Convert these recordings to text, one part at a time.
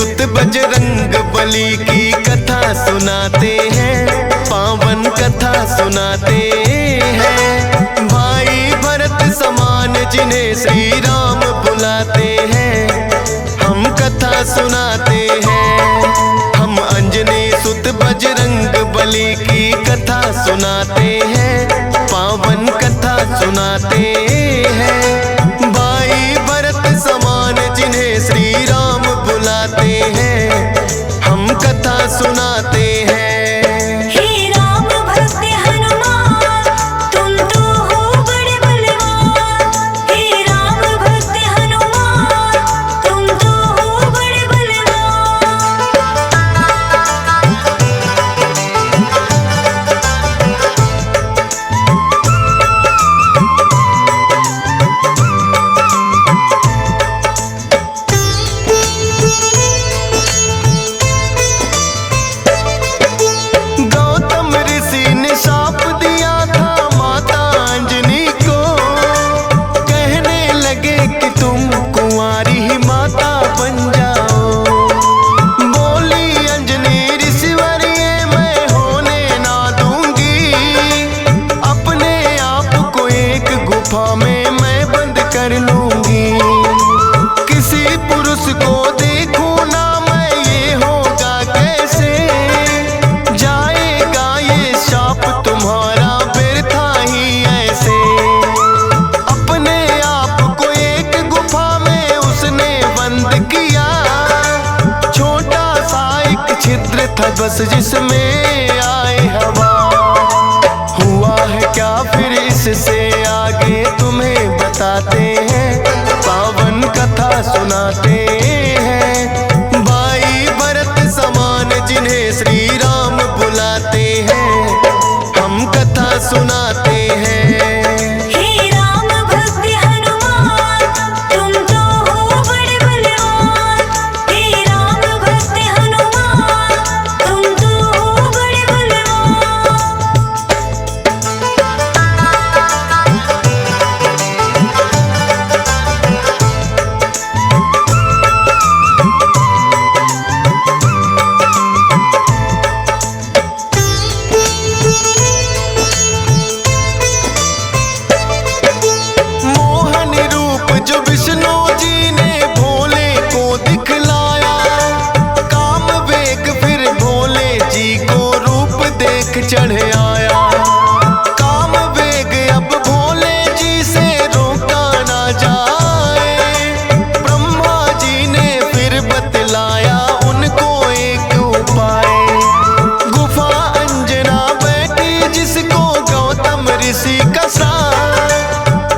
सुत बजरंग बली की कथा सुनाते हैं, पावन कथा सुनाते हैं। भाई भरत समान जिन्हें श्री राम बुलाते हैं, हम कथा सुनाते हैं। हम अंजनी सुत बजरंग बली की कथा सुनाते हैं, पावन कथा सुनाते हैं। भाई भरत समान जिन्हें श्री राम बुलाते हैं, हम कथा सुनाते हैं। था बस जिसमें आए हवा, हुआ है क्या फिर इससे आगे तुम्हें बताते हैं, पावन कथा सुनाते हैं। भाई भरत समान जिन्हें श्री राम बुलाते हैं, हम कथा सुनाते हैं। चढ़ आया काम वेग, अब भोले जी से रोका ना जाए। ब्रह्मा जी ने फिर बतलाया उनको एक उपाय, गुफा अंजना बैठी जिसको गौतम ऋषि का साथ,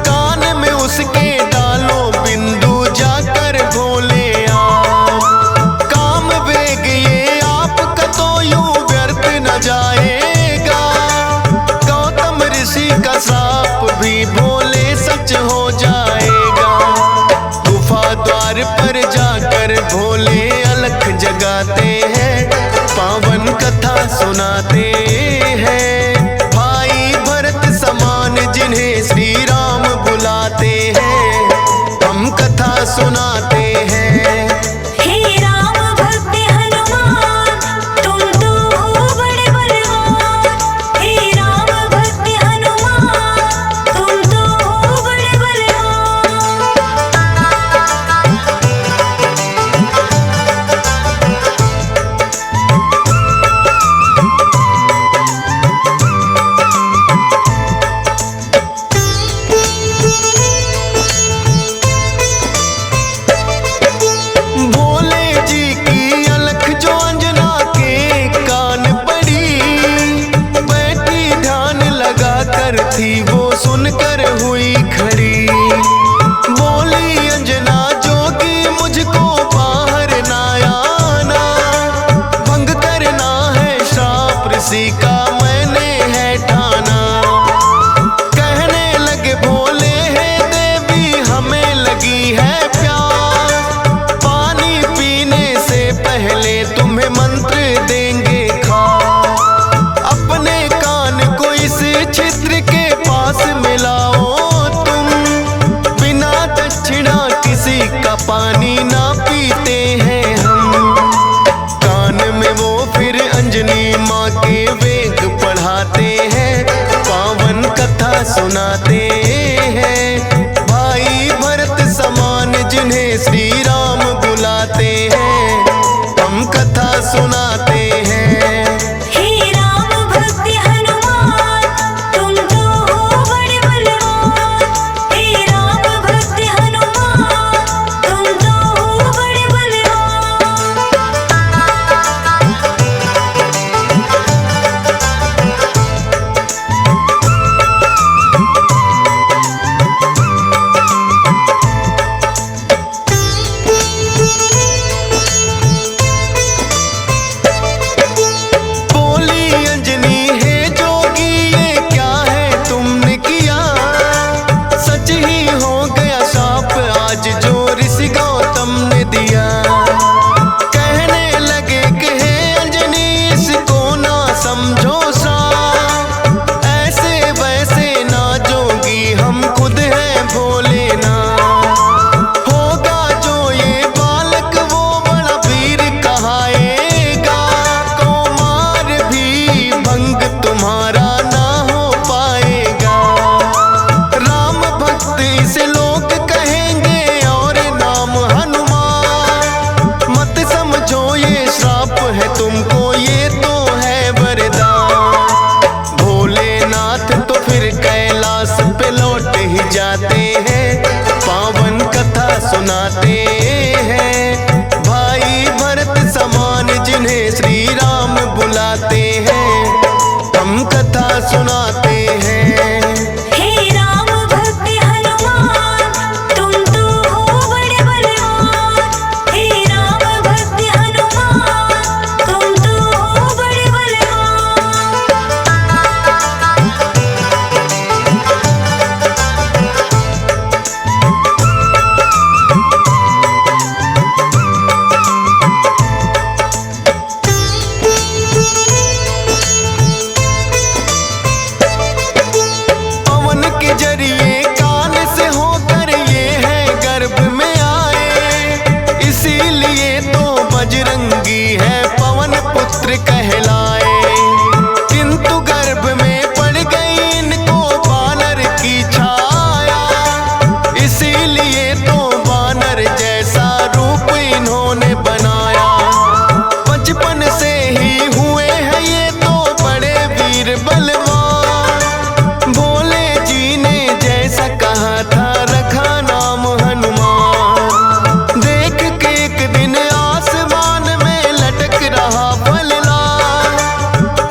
कान में उसके डालो बिंदु जाकर भोले आप। काम वेग ये आपका तो यूं व्यर्थ न जाए, का साप भी भोले सच हो जाएगा। गुफा द्वार पर जाकर भोले अलख जगाते हैं, पावन कथा सुनाते हैं। भाई भरत समान जिन्हें श्री राम बुलाते हैं, हम कथा सुनाते हैं। थी वो सुनकर हुई खड़ी, बोली अंजना जोगी मुझको बाहर ना आना, भंग करना है श्राप ऋषि का मैंने है ठाना। कहने लगे भोले है देवी हमें लगी है प्यास, पानी पीने से पहले तुम्हें मंत्र देंगे खास। अपने कान को इस छिद्र के पास मिलाओ बुलाते हैं, पावन कथा सुनाते हैं। भाई भरत समान जिन्हें श्री राम बुलाते हैं, हम कथा सुनाते हैं। हे राम भक्त हनुमान, तुम तो हो बड़े बलवान। हे राम भक्त हनुमान, तुम तो हो बड़े बलवान। बोली अंजनी है जोगी, ये क्या है तुमने किया? सच ही हो गया शाप आज जो ऋषि गौतम ने दिया। कहने लगे कि हे अंजनी इसको ना समझो श्राप, ऐसे वैसे ना जोगी हम खुद हैं भोले ना। होगा जो ये बालक वो बड़ा वीर कहाएगा, कौमार भी भंग तुम्हारा ना हो पाएगा। राम भक्त इसे लोग कहेंगे और नाम हनुमान, मत समझो ये श्राप है तुमको, ये तो है वरदान। भोलेनाथ तो फिर कैलाश पे लौट ही जाते हैं, पावन कथा सुनाते हैं। भाई भरत समान जिन्हें श्री राम बुलाते हैं, हम कथा सुनाते हैं। हे राम भक्त हनुमान, तुम तो हो बड़े बलवान। हे राम भक्त हनुमान, तुम तो हो बड़े बलवान। पवन के जरिए कान से होकर ये है गर्भ में आए, इसीलिए तो बजरंगी है पवन पुत्र कहलाए। किंतु गर्भ में पड़ गई इनको बानर की छाया, इसीलिए तो बानर जैसा रूप इन्होंने बनाया। बचपन से ही हुए हैं ये तो बड़े वीर बलवान, भोले जी ने जैसा कहा था रखा नाम हनुमान। देख के एक दिन आसमान में लटक रहा फलदार,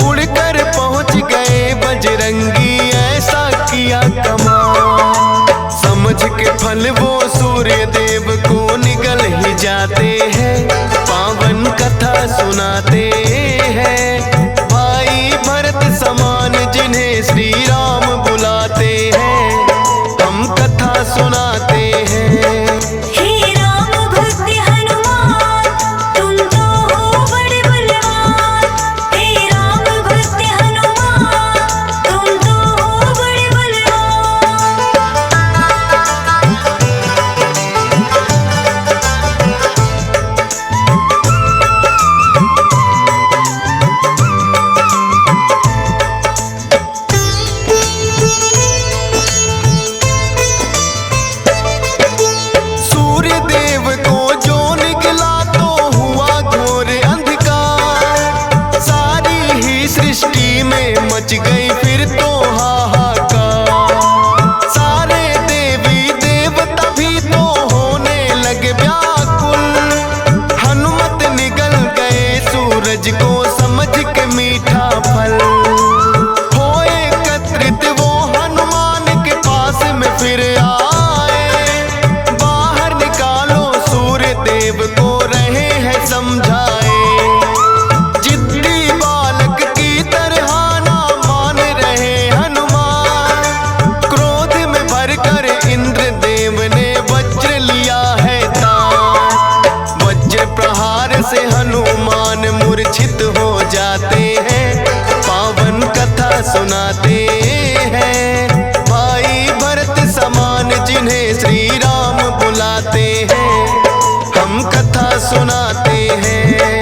उड़कर पहुंच गए बजरंगी ऐसा किया कमाल। समझ के फल वो सूर्य देव को निगल ही जाते हैं, पावन कथा सुनाते हैं। भाई भरत समान जिन्हें श्री राम बुलाते हैं, हम कथा सुनाते हैं। हे राम भक्त हनुमान, तुम तो हो बड़े बलवान। हे राम भक्त हनुमान, तुम तो हो बड़े बलवान। सूर्य देव को जो निकला तो हुआ घोर अंधकार, सारी ही सृष्टि में मच गई फिर तो हाहाकार। सारे देवी देवता भी तो होने लगे व्याकुल, हनुमत निगल गए सूरज को समझ के मीठा फल। हो एकत्रित वो हनुमान के पास में फिर आए, बाहर निकालो सूर्य देव को रहे हैं समझाए। जिद्दी बालक की तरह ना मान रहे हनुमान, क्रोध में भरकर इंद्र देव ने वज्र लिया है तान। वज्र प्रहार से हनुमान मूर्छित हो जाते हैं, पावन कथा सुनाते हैं। भाई भरत समान जिन्हें श्री राम बुलाते हैं, हम कथा सुनाते हैं।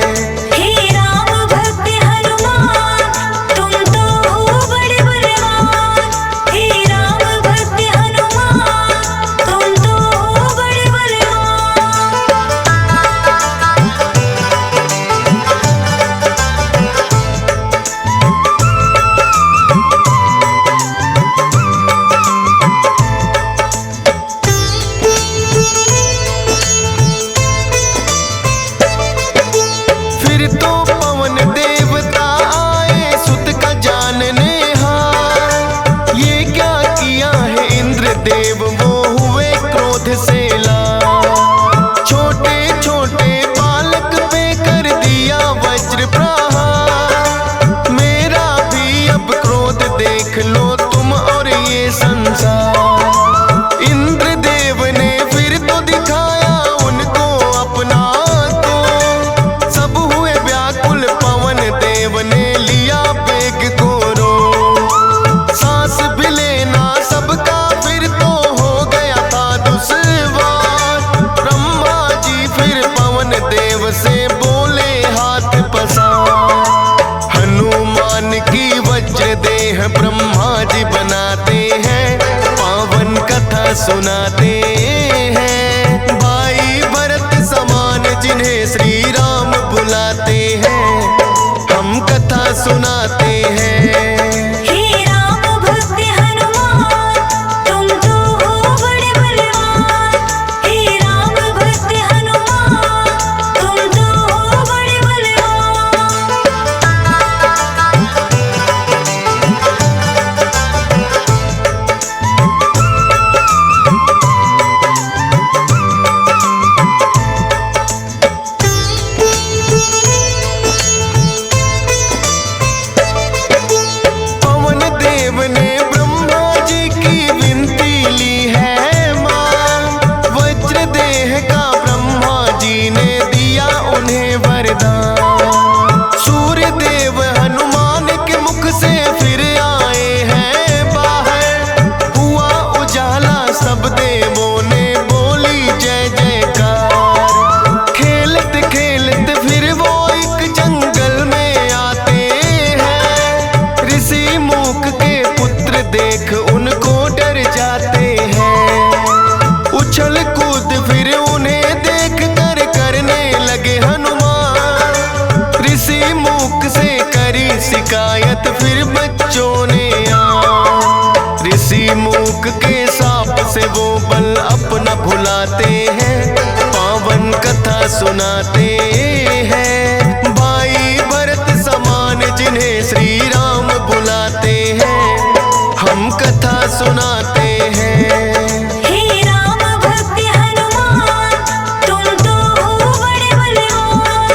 हे राम भक्त हनुमान, तुम तो हो देह ब्रह्मा जी बनाते हैं, पावन कथा सुनाते हैं। भाई भरत समान जिन्हें श्री राम बुलाते हैं, हम कथा सुनाते हैं। हे राम भक्त हनुमान, तुम तो हो बड़े बलवान। हे राम भक्त हनुमान, तुम तो हो बड़े बलवान। पवन देव ने ब्रह्मा जी की विनती ली है मां, वज्र देह का ब्रह्मा जी ने दिया उन्हें वरदान। सूर्य देव हनुमान के मुख से फिर आए हैं बाहर, हुआ उजाला सब देवों ने बोली जय जयकार। खेलते खेलते फिर वो एक जंगल में आते हैं, ऋषि मूक के पुत्र देख उनको डर जाते हैं। उछल कूद फिर उन्हें देख कर करने लगे हनुमान, ऋषि मूक से करी शिकायत फिर बच्चों ने ऋषि मूक के साप से वो बल अपना भुलाते हैं, पावन कथा सुनाते हैं। भाई भरत समान जिन्हें श्री राम बुलाते हैं, हम कथा सुनाते हैं। हे राम भक्त हनुमान, तुम तो हो बड़े बलवान।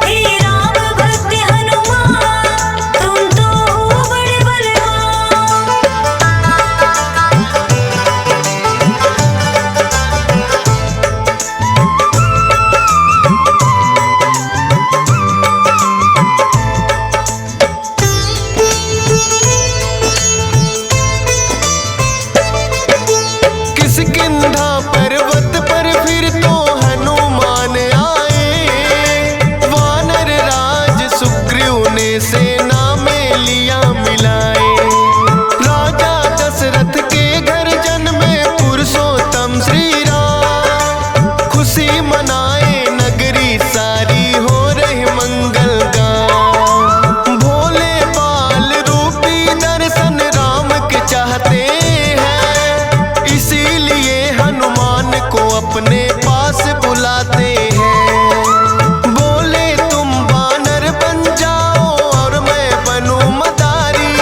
हे राम भक्त हनुमान, तुम तो हो बड़े बलवान। किष्किंधा पर्वत पर फिर तो हनुमान आए, वानर राज सुग्रीव ने सेना में लिया मिलाए। राजा दशरथ के घर जन्मे पुरुषोत्तम श्री राम, खुशी मनाए नगरी सारी हो रही मंगल गान। भोले बाल रूपी दर्शन राम के चाहते हैं, इसीलिए हनुमान को अपने पास बुलाते हैं। बोले तुम वानर बन जाओ और मैं बनूं मदारी,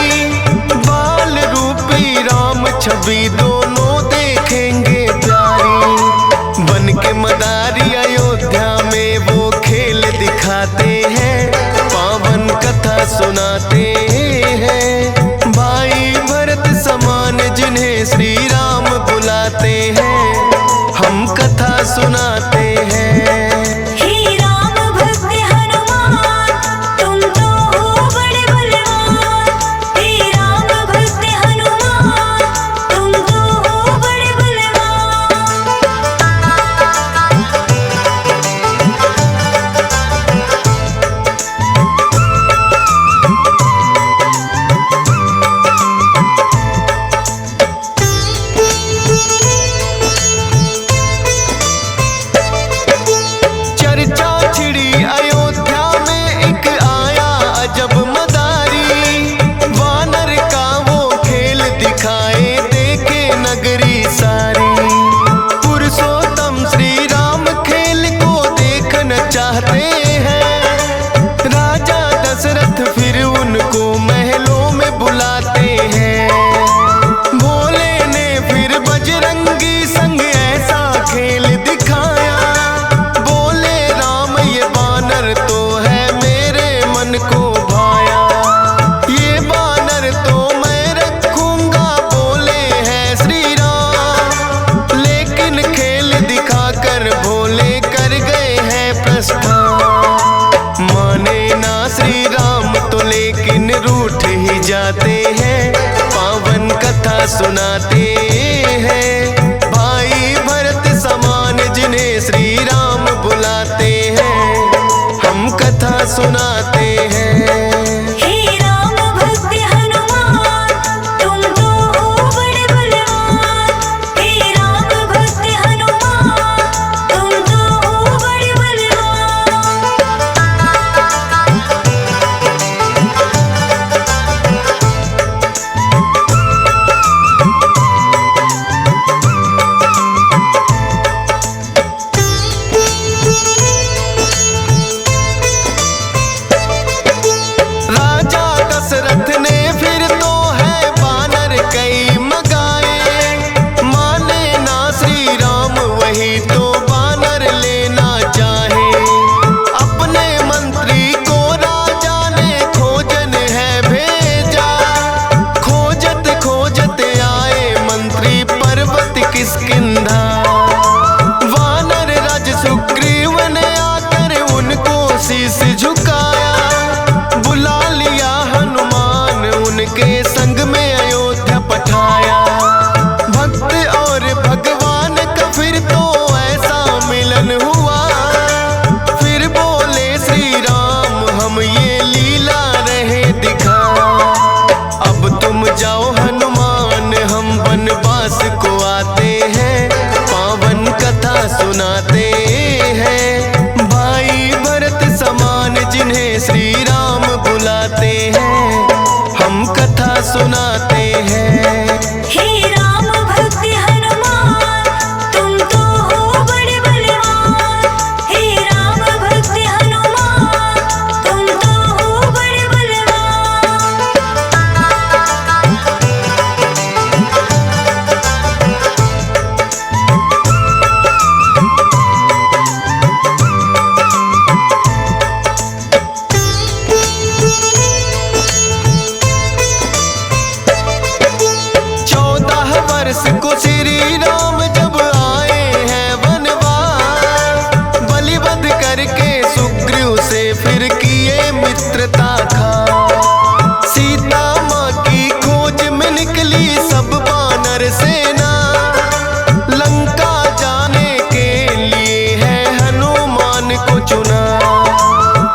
बाल रूपी राम छवि दोनों देखेंगे प्यारी। बन के मदारी अयोध्या में वो खेल दिखाते हैं, पावन कथा सुनाते हैं। भाई भरत समान जिन्हें श्री राम बुलाते हैं, हम कथा सुनाते हैं। हे राम भक्त हनुमान, तुम तो हो बड़े बलवान। हे राम भक्त हनुमान, तुम तो हो बड़े बलवान। चर्चा छिड़ी अयोध्या में एक आया अजब मदारी, वानर का वो खेल दिखाए देखे नगरी सारी। पुरुषोत्तम श्री राम खेल को देखना चाहते हैं, राजा दशरथ फिर उनको महलों में बुलाते हैं। भोले ने फिर बजरंगी संग ऐसा खेल दिखाया, बोले राम ये बानर तो है मेरे मन को भाया। ये बानर तो मैं रखूंगा बोले हैं श्री राम, लेकिन खेल दिखाकर भोले कर गए हैं प्रस्थान। माने ना श्री राम तो लेकिन रूठ ही जाते हैं, पावन कथा सुनाते हैं। भाई भरत समान जिन्हें श्री राम बुलाते हैं, हम कथा सुनाते हैं। हे राम भक्त हनुमान, में अयोध्या पठाया। भक्त और भगवान का फिर तो ऐसा मिलन हुआ। फिर बोले श्री राम हम ये लीला रहे दिखा। अब तुम जाओ हनुमान हम वनवास को आते हैं, पावन कथा सुनाते हैं। भाई भरत समान जिन्हें श्री राम बुलाते हैं, हम कथा सुनाते हैं। हे राम भक्त हनुमान तुम तो हो बड़े बलवान। हे राम भक्त हनुमान तुम तो हो बड़े बलवान। को श्री राम जब आए हैं वनवास, बलिवध करके सुग्रीव से फिर किए मित्रता खा। सीता माँ की खोज में निकली सब वानर सेना, लंका जाने के लिए है हनुमान को चुना।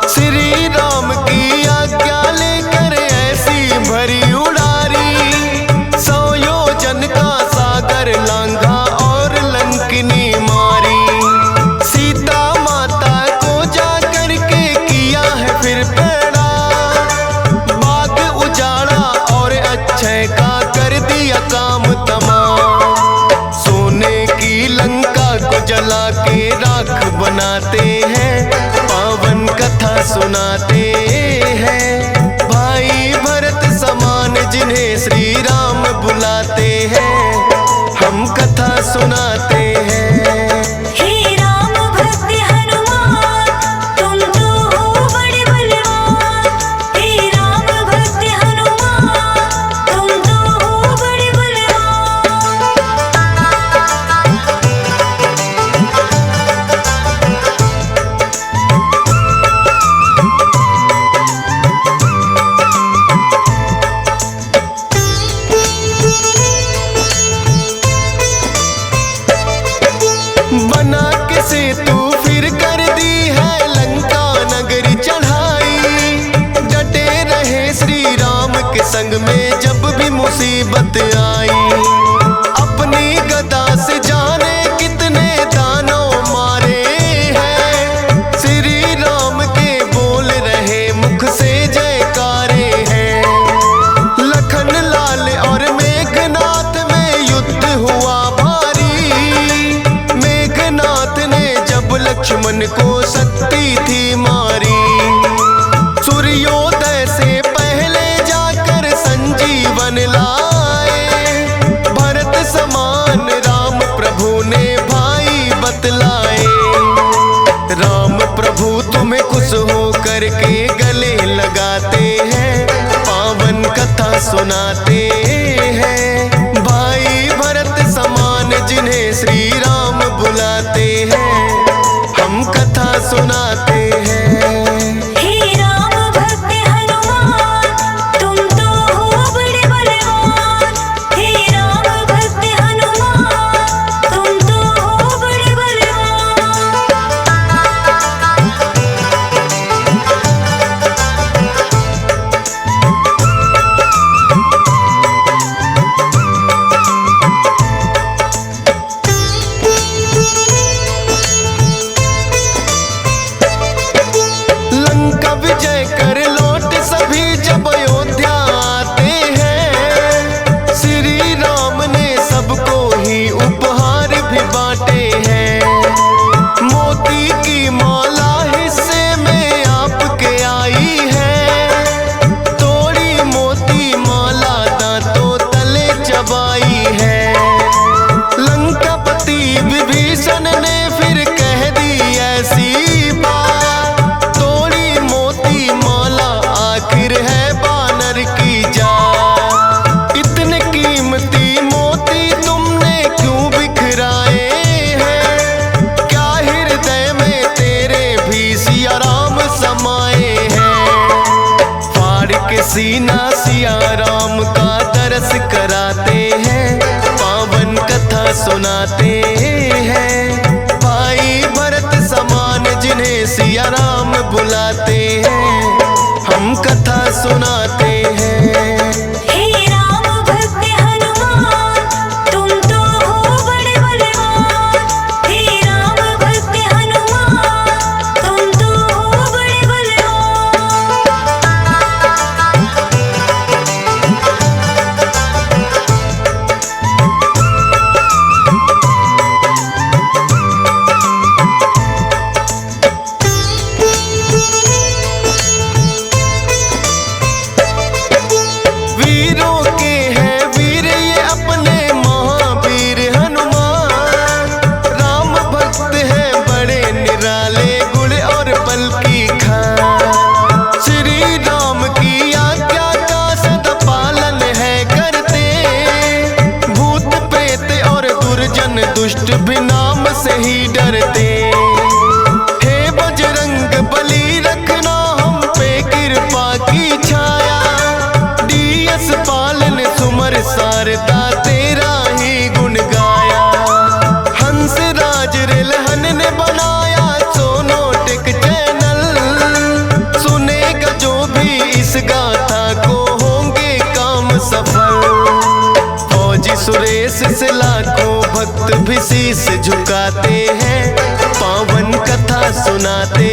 श्री राम की आज्ञा लेकर ऐसी भरी उड़ारी, 100 योजन का सागर लांघा और लंकिनी मारी। सीता माता को जा करके किया है फिर प्रणाम, बाग उजाड़ा और अक्षय का कर दिया काम तमाम। सोने की लंका को जला के राख बनाते हैं, पावन कथा सुनाते हैं। भाई भरत समान जिन्हें श्री राम बुलाते हैं, हम कथा सुनाते हैं। हे राम भक्त हनुमान तुम तो हो बड़े बलवान। हे राम भक्त हनुमान तुम तो हो बड़े बलवान। बना के सेतु फिर कर दी है लंका नगरी चढ़ाई। डटे रहे श्री राम के संग में जब भी मुसीबत आई। अपनी गदा से जाने कितने दानव मारे हैं, श्री राम के बोल रहे मुख से जयकारे हैं। लखन लाल और मेघनाथ में युद्ध हुआ भारी, मेघनाथ ने जब लक्ष्मण को शक्ति थी मारी। सूर्योदय से पहले जाकर संजीवन लाए, भरत समान राम प्रभु ने भाई बतलाए। राम प्रभु तुम्हें खुश हो करके गले लगाते हैं, पावन कथा सुनाते हैं। भाई भरत समान जिन्हें श्री राम बुलाते हैं, हम कथा सुनाते हैं। हे राम भक्त हनुमान तुम तो हो बड़े बलवान। हे राम भक्त हनुमान तुम तो हो बड़े बलवान। दरस कराते हैं, पावन कथा सुनाते हैं। भाई भरत समान जिन्हें सिया राम बुलाते हैं, हम कथा सुनाते हैं। हे राम भक्त हनुमान, तुम तो हो बड़े बलवान। हे राम भक्त हनुमान, तुम तो हो बड़े बलवान। वीरों के हैं वीर ये अपने महावीर हनुमान। राम भक्त हैं बड़े निराले, गुण और बल की खान। श्री राम की आज्ञा का सदा पालन है करते, भूत प्रेत और दुर्जन दुष्ट भी नाम से ही डरते। हे बजरंग बली रखना हम पे कृपा की छाया, डीएस पालन सुमर सारदा तेरा ही गुण गाया। हंस राज रिलहन ने बनाया सोनोटिक चैनल, सुनेगा जो भी इस गाथा को होंगे काम सफल। फौजी सुरेश से लाखों भक्त भी शीश झुकाते हैं, पावन कथा सुनाते